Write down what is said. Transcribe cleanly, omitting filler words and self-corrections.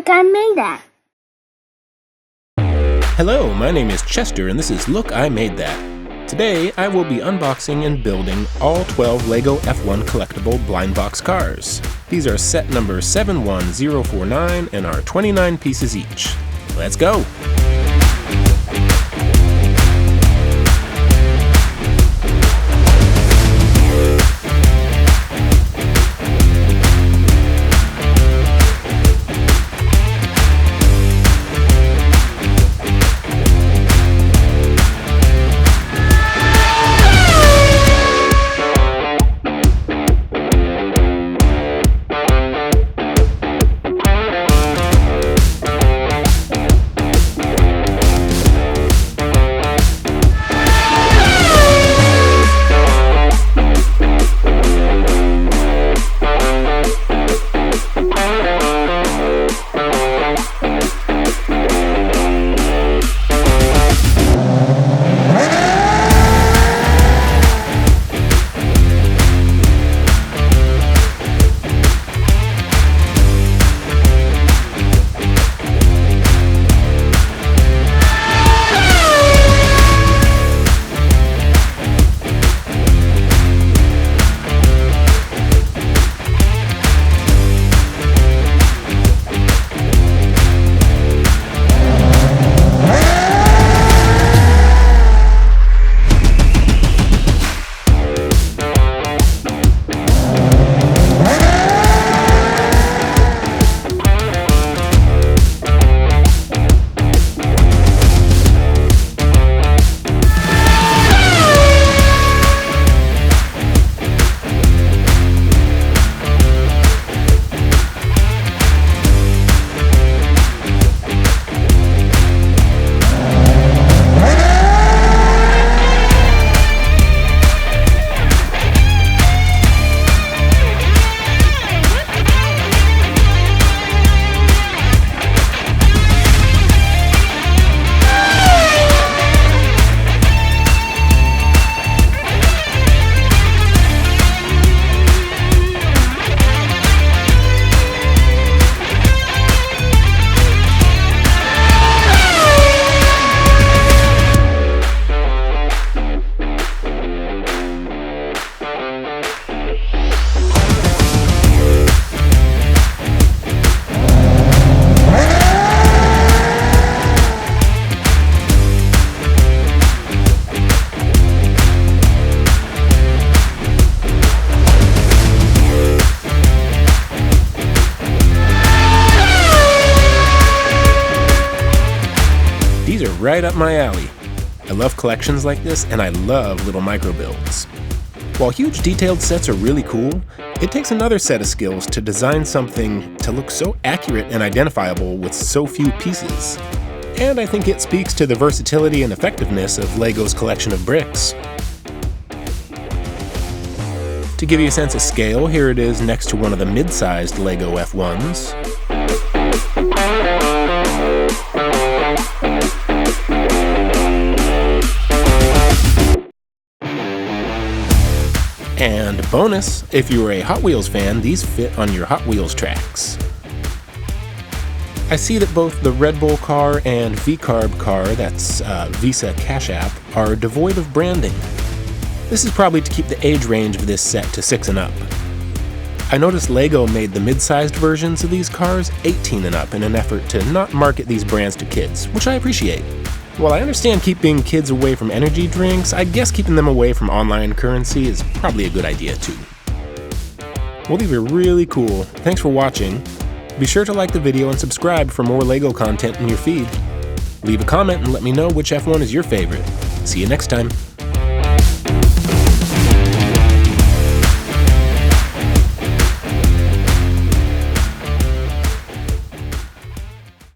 Look, I made that. Hello, my name is Chester and this is Look, I Made That. Today I will be unboxing and building all 12 LEGO F1 collectible blind box cars. These are set number 71049 and are 29 pieces each. Let's go! These are right up my alley. I love collections like this, and I love little micro builds. While huge detailed sets are really cool, it takes another set of skills to design something to look so accurate and identifiable with so few pieces. And I think it speaks to the versatility and effectiveness of LEGO's collection of bricks. To give you a sense of scale, here it is next to one of the mid-sized LEGO F1s. And bonus, if you are a Hot Wheels fan, these fit on your Hot Wheels tracks. I see that both the Red Bull car and V-Carb car, that's Visa Cash App, are devoid of branding. This is probably to keep the age range of this set to 6 and up. I noticed LEGO made the mid-sized versions of these cars 18 and up in an effort to not market these brands to kids, which I appreciate. While I understand keeping kids away from energy drinks, I guess keeping them away from online currency is probably a good idea too. Well, these are really cool. Thanks for watching. Be sure to like the video and subscribe for more LEGO content in your feed. Leave a comment and let me know which F1 is your favorite. See you next time.